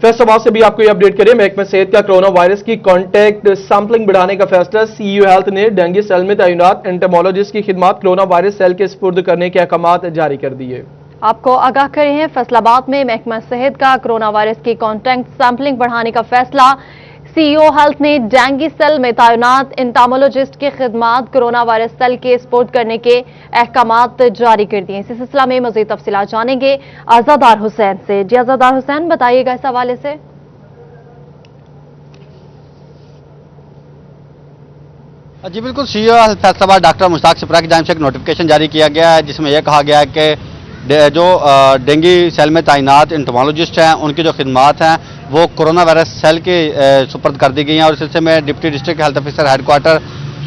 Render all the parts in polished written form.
फैसलाबाद से भी आपको ये अपडेट करें। महकमा सेहत का कोरोना वायरस की कॉन्टैक्ट सैंपलिंग बढ़ाने का फैसला। सीईओ हेल्थ ने डेंगू सेल में तैनात एंटेमोलॉजिस्ट की खिदमत कोरोना वायरस सेल के सुपुर्द करने के अहकामात जारी कर दिए। आपको आगाह करे हैं, फैसलाबाद में महकमा सेहत का कोरोना वायरस की कॉन्टैक्ट सैंपलिंग बढ़ाने का फैसला। सीईओ हेल्थ ने डेंगू सेल में तैनात एंटेमोलॉजिस्ट की खिदमत कोरोना वायरस सेल के सुपुर्द करने के अहकामात जारी कर दिए। इसी सिलसिला में मजीद तफसीलात जानेंगे आजादार हुसैन से। जी आजादार हुसैन, बताइएगा इस हवाले से। जी बिल्कुल, सीईओ फैसलाबाद डॉक्टर मुश्ताक सिपरा की जानिब से एक नोटिफिकेशन जारी किया गया है, जिसमें यह कहा गया है कि जो डेंगू सेल में तैनात एंटेमोलॉजिस्ट हैं उनकी जो खिदमात हैं वो कोरोना वायरस सेल के सुपर्द कर दी गई हैं। और इस सिलसिले में deputy district health officer headquarter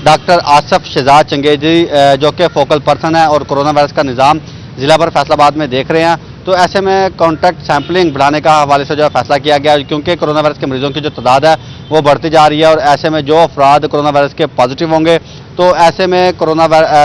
doctor Asif Shahzad Changezi जो कि फोकल पर्सन है और कोरोना वायरस का निज़ाम ज़िला भर फैसलाबाद में देख रहे हैं, तो ऐसे में कॉन्टैक्ट सैंपलिंग बढ़ाने का हवाले से जो है फैसला किया गया, क्योंकि कोरोना वायरस के मरीजों की जो तादाद है वो बढ़ती जा रही है। और ऐसे में जो अफराद कोरोना वायरस के पॉजिटिव होंगे, तो ऐसे में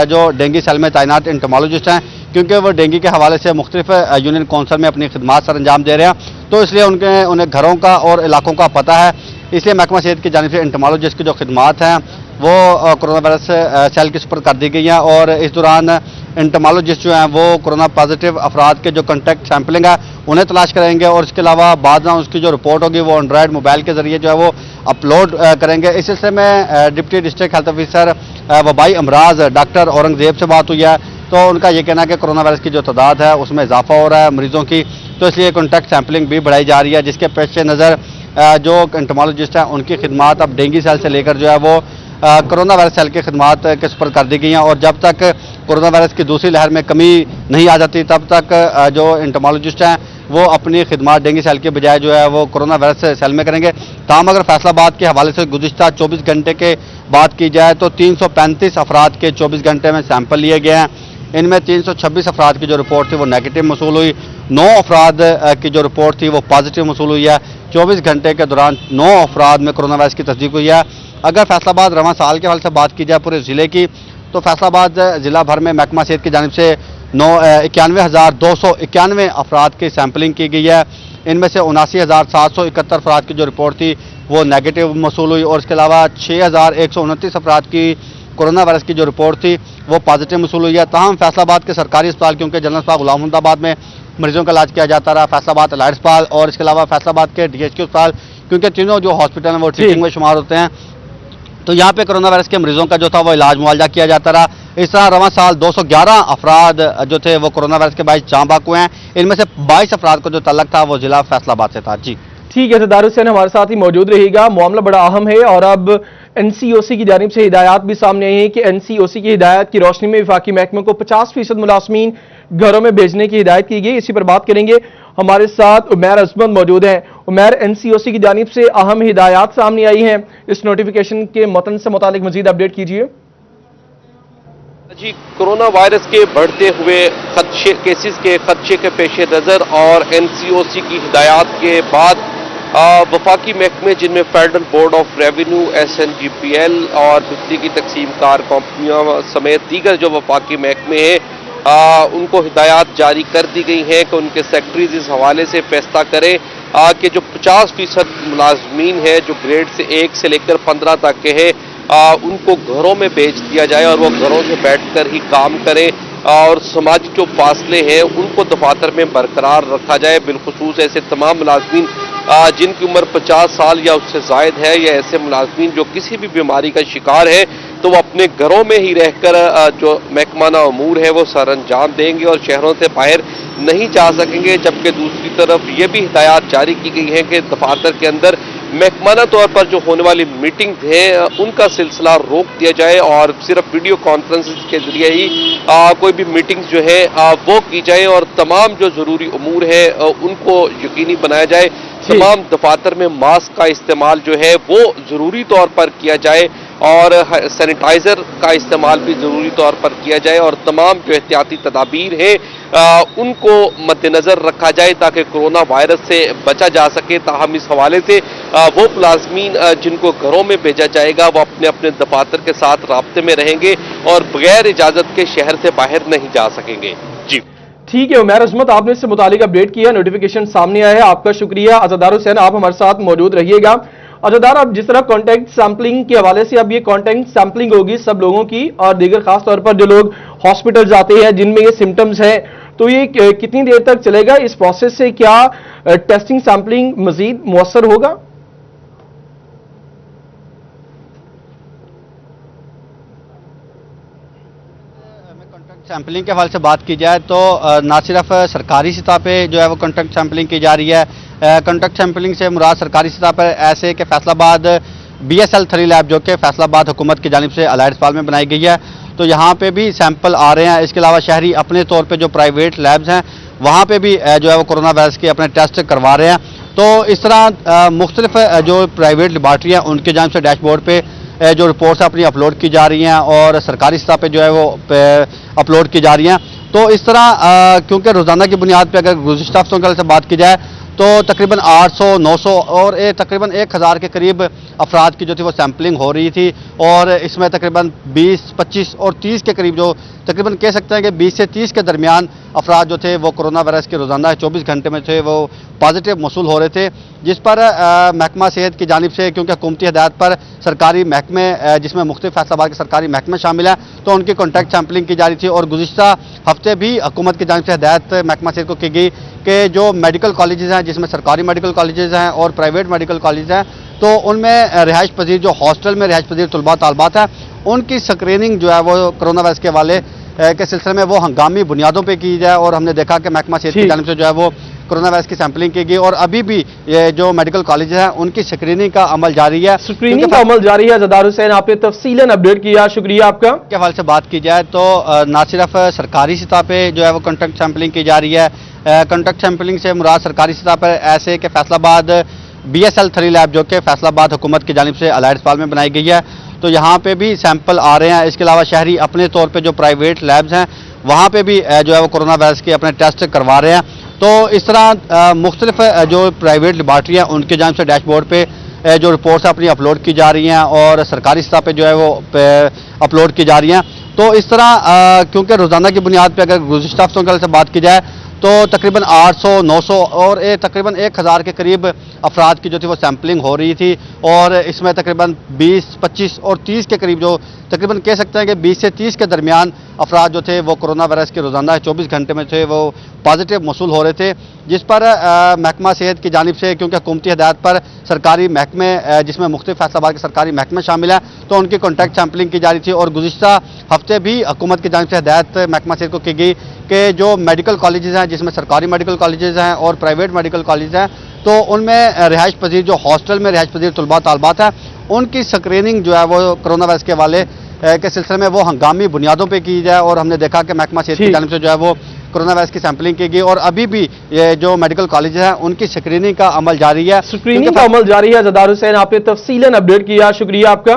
जो डेंगू सेल में तैनात एंटेमोलॉजिस्ट हैं, क्योंकि वो डेंगू के हवाले से मुख्तलिफ यूनियन कौंसल में अपनी खिदमात सर अंजाम दे रहे हैं, तो इसलिए उन्हें घरों का और इलाकों का पता है। इसलिए महकमा सेहत की जानिब से एंटेमोलॉजिस्ट की जो खिदमात हैं वो कोरोना वायरस सेल के सुपुर्द कर दी गई हैं। और इस दौरान एंटेमोलॉजिस्ट जो हैं वो कोरोना पॉजिटिव अफराद के जो कॉन्टैक्ट सैंपलिंग है उन्हें तलाश करेंगे, और इसके अलावा बाद में उसकी जो रिपोर्ट होगी वो एंड्रॉयड मोबाइल के जरिए जो है वो अपलोड करेंगे। इस सिलसिले में डिप्टी डिस्ट्रिक्ट हेल्थ ऑफिसर वबाई अमराज डॉक्टर औरंगजेब से बात हुई है, तो उनका ये कहना है कि कोरोना वायरस की जो तादाद है उसमें इजाफा हो रहा है मरीजों की, तो इसलिए कॉन्टैक्ट सैंपलिंग भी बढ़ाई जा रही है, जिसके पेश नज़र जो एंटेमोलॉजिस्ट हैं उनकी खिदमात अब डेंगू सेल से लेकर जो है वो कोरोना वायरस सेल की खिदमात के सुपुर्द कर दी गई हैं। और जब तक कोरोना वायरस की दूसरी लहर में कमी नहीं आ जाती तब तक जो एंटेमोलॉजिस्ट हैं वो अपनी खिदमात डेंगू सेल के बजाय जो है वो कोरोना वायरस सेल में करेंगे। ताहम अगर फैसलाबाद के हवाले से गुज़िश्ता 24 घंटे के बात की जाए तो 335 अफराद के 24 घंटे में सैंपल लिए गए हैं। इनमें 326 अफराद की जो रिपोर्ट थी वो नेगेटिव मसूल हुई, 9 अफराद की जो रिपोर्ट थी वो पॉजिटिव मसूल हुई है। 24 घंटे के दौरान 9 अफराद में कोरोना वायरस की तस्दीक हुई है। अगर फैसलाबाद रवां साल के हवाले से बात की जाए पूरे ज़िले की, तो फैसलाबाद ज़िला भर में महकमा सेहत की जानिब से 91,291 अफराद की सैंपलिंग की गई है। इनमें से 79,771 अफराद की जो रिपोर्ट थी वो नेगेटिव मसूल हुई, और इसके अलावा 6,129 अफराद की कोरोना वायरस की जो रिपोर्ट थी वो पॉजिटिव मसूल हुई है। ताहम फैसलाबाद के सरकारी अस्पताल, क्योंकि जनरल अस्पताल गुलाम मोहम्मदाबाद में मरीजों का इलाज किया जाता रहा, फैसलाबाद एलाइड अस्पताल और इसके अलावा फैसलाबाद के DHQ अस्पताल, क्योंकि तीनों जो हॉस्पिटल हैं वो ट्रीटिंग में शुमार होते हैं, तो यहाँ पे कोरोना वायरस के मरीजों का जो था वो इलाज मुआवजा किया जाता रहा। इस तरह रवां साल 211 अफराद जो थे वो कोरोना वायरस के बायस जाँ बाक हुए हैं। इनमें से 22 अफराद को जो तल्लक था वो जिला फैसलाबाद से था। जी ठीक है, दारुल हुसैन हमारे साथ ही मौजूद रहेगा। मामला बड़ा अहम है और अब NCOC की जानिब से हिदायत भी सामने आई है कि NCOC की हिदायत की रोशनी में वफाकी महकमे को 50% मुलाजमीन घरों में भेजने की हिदायत की गई। इसी पर बात करेंगे, हमारे साथ उमैर अजमत मौजूद हैं। उमैर, NCOC की जानिब से अहम हिदायत सामने आई हैं, इस नोटिफिकेशन के मतन से मुतालिक मजीद अपडेट कीजिए। जी, कोरोना वायरस के बढ़ते हुए केसेस के खदशे के पेश नज़र और NCOC की हिदायत के बाद वफाकी महकमे जिनमें federal board of revenue, SNGPL और बिजली की तकसीम कार कंपनियों समेत दीगर जो वफाकी महकमे हैं उनको हिदायत जारी कर दी गई हैं कि उनके सेक्रेटरीज इस हवाले से फैसला करें कि जो 50% मुलाजमीन हैं जो ग्रेड से 1 से लेकर 15 तक के हैं उनको घरों में भेज दिया जाए और वो घरों से बैठकर ही काम करें, और समाजी जो फासले हैं उनको दफातर में बरकरार रखा जाए। बिलखुसूस ऐसे तमाम मुलाजमीन जिनकी उम्र 50 साल या उससे ज़ायद है, या ऐसे मुलाजमीन जो किसी भी बीमारी का शिकार है, तो वो अपने घरों में ही रहकर जो महकमाना अमूर है वो सर अंजाम देंगे और शहरों से बाहर नहीं जा सकेंगे। जबकि दूसरी तरफ ये भी हिदायत जारी की गई है कि दफातर के अंदर महकमाना तौर पर जो होने वाली मीटिंग्स हैं उनका सिलसिला रोक दिया जाए और सिर्फ वीडियो कॉन्फ्रेंसेस के जरिए ही कोई भी मीटिंग्स जो है वो की जाए, और तमाम जो ज़रूरी उमूर है उनको यकीनी बनाया जाए। तमाम दफातर में मास्क का इस्तेमाल जो है वो ज़रूरी तौर पर किया जाए, और सैनिटाइज़र का इस्तेमाल भी ज़रूरी तौर पर किया जाए, और तमाम जो एहतियाती तदाबीर हैं उनको मद्देनज़र रखा जाए ताकि कोरोना वायरस से बचा जा सके। ताहम इस हवाले से वो मुलाजमीन जिनको घरों में भेजा जाएगा वो अपने अपने दफातर के साथ राब्ते में रहेंगे और बगैर इजाज़त के शहर से बाहर नहीं जा सकेंगे। जी ठीक है उमैर अजमत, आपने इससे मुतालिक अपडेट किया, नोटिफिकेशन सामने आया है, आपका शुक्रिया। अज़ादार हुसैन आप हमारे साथ मौजूद रहिएगा। अज़ादार, अब जिस तरह कॉन्टैक्ट सैंपलिंग के हवाले से अब ये कॉन्टैक्ट सैंपलिंग होगी सब लोगों की, और दीगर खास तौर पर जो लोग हॉस्पिटल जाते हैं जिनमें ये सिम्टम्स हैं, तो ये कितनी देर तक चलेगा? इस प्रोसेस से क्या टेस्टिंग सैंपलिंग मजीद मुअस्सर होगा? सैम्पलिंग के हवाले से बात की जाए तो ना सिर्फ सरकारी सतह पे जो है वो कॉन्टैक्ट सैम्पलिंग की जा रही है। कॉन्टैक्ट सैम्पलिंग से मुराद सरकारी सतह पर ऐसे कि फैसलाबाद BSL 3 लैब जो कि फैसलाबाद हुकूमत की जानिब से अलाइड अस्पताल में बनाई गई है, तो यहाँ पे भी सैंपल आ रहे हैं। इसके अलावा शहरी अपने तौर पे जो प्राइवेट लैब्स हैं वहाँ पे भी जो है वो कोरोना वायरस के अपने टेस्ट करवा रहे हैं। तो इस तरह मुख्तलिफ जो प्राइवेट लेबॉर्ट्री हैं उनके जानिब से डैशबोर्ड पे जो रिपोर्ट्स अपनी अपलोड की जा रही हैं और सरकारी सतह पे जो है वो अपलोड की जा रही हैं। तो इस तरह क्योंकि रोज़ाना की बुनियाद पे अगर गुज़िश्ता हफ्तों से बात की जाए तो तकरीबन 800, 900 और तकरीबन 1000 के करीब अफराद की जो थी वो सैम्पलिंग हो रही थी, और इसमें तकरीबन 20, 25 और 30 के करीब जो तकरीबन कह सकते हैं कि 20 से 30 के दरमियान अफराद जो थे वो कोरोना वायरस के रोज़ाना 24 घंटे में थे वो पॉजिटिव मौसूल हो रहे थे, जिस पर महकमा सेहत की जानिब से क्योंकि हुकूमती हिदायत पर सरकारी महकमे जिसमें मुख्तलिफ फैसलाबाद के सरकारी महकमे शामिल हैं तो उनकी कॉन्टैक्ट सैम्पलिंग की जा रही थी। और गुज़िश्ता हफ्ते भी हुकूमत की जानिब से हिदायत महकमा सेहत को की गई कि जो मेडिकल कॉलेजेस हैं जिसमें सरकारी मेडिकल कॉलेजेस हैं और प्राइवेट मेडिकल कॉलेज हैं तो उनमें रिहाइश पजीर जो हॉस्टल में रिहाइश पजीर तलबा तालबात हैं उनकी स्क्रीनिंग जो है वो कोरोना वायरस के हवाले के सिलसिले में वो हंगामी बुनियादों पे की जाए। और हमने देखा कि महकमा सेहत की जानिब से जो है वो कोरोना वायरस की सैंपलिंग की गई और अभी भी ये जो मेडिकल कॉलेज हैं उनकी स्क्रीनिंग का अमल जारी है। स्क्रीनिंग का अमल जारी है। अज़ादार हुसैन, आपने तफसीलन अपडेट किया, शुक्रिया आपका। के हवाले से बात की जाए तो ना सिर्फ सरकारी सतह पे जो है वो कॉन्टैक्ट सैंपलिंग की जा रही है। कॉन्टैक्ट सैंपलिंग से मुराद सरकारी सतह पर ऐसे कि फैसलाबाद BSL 3 लैब जो कि फैसलाबाद हुकूमत की जानिब से अलाइड अस्पताल में बनाई गई है, तो यहाँ पे भी सैंपल आ रहे हैं। इसके अलावा शहरी अपने तौर पे जो प्राइवेट लैब्स हैं वहाँ पे भी जो है वो कोरोना वायरस के अपने टेस्ट करवा रहे हैं। तो इस तरह मुख्तलिफ जो प्राइवेट लेबॉर्ट्री हैं उनके जानिब से डैशबोर्ड पे जो रिपोर्ट्स अपनी अपलोड की जा रही हैं और सरकारी सतह पे जो है वो अपलोड की जा रही हैं। तो इस तरह क्योंकि रोज़ाना की बुनियाद पे अगर गुज़िश्ता हफ्तों से बात की जाए तो तकरीबन 800, 900 और तकरीबन 1000 के करीब अफराद की जो थी वो सैम्पलिंग हो रही थी, और इसमें तकरीबन 20, 25 और 30 के करीब जो तकरीबन कह सकते हैं कि 20 से 30 के दरमियान अफराद जो थे वो कोरोना वायरस के रोज़ाना 24 घंटे में थे वो पॉजिटिव मौसूल हो रहे थे, जिस पर महकमा सेहत की जानिब से क्योंकि हुकूमती हिदायत पर सरकारी महकमे जिसमें मुख्तलिफ फैसलाबाद के सरकारी महकमे शामिल हैं तो उनकी कॉन्टैक्ट सैंपलिंग की जा रही थी। और गुज़िश्ता हफ्ते भी हुकूमत की जानिब से हिदायत महकमा सेहत को की गई कि जो मेडिकल कॉलेजेस हैं जिसमें सरकारी मेडिकल कॉलेजेस हैं और प्राइवेट मेडिकल कॉलेज हैं तो उनमें रिहाइश पजीर जो हॉस्टल में रिहाइश पजीर तलबा तालबात हैं उनकी स्क्रीनिंग जो है वो कोरोना वायरस के हवाले के सिलसिले में वो हंगामी बुनियादों पे की जाए। और हमने देखा कि महकमा सेहत की जानिब से जो है वो कोरोना वायरस की सैंपलिंग की गई और अभी भी ये जो मेडिकल कॉलेज हैं उनकी स्क्रीनिंग का अमल जारी है। स्क्रीनिंग का अमल जारी है। अज़ादार हुसैन, आपने तफसीलन अपडेट किया, शुक्रिया आपका।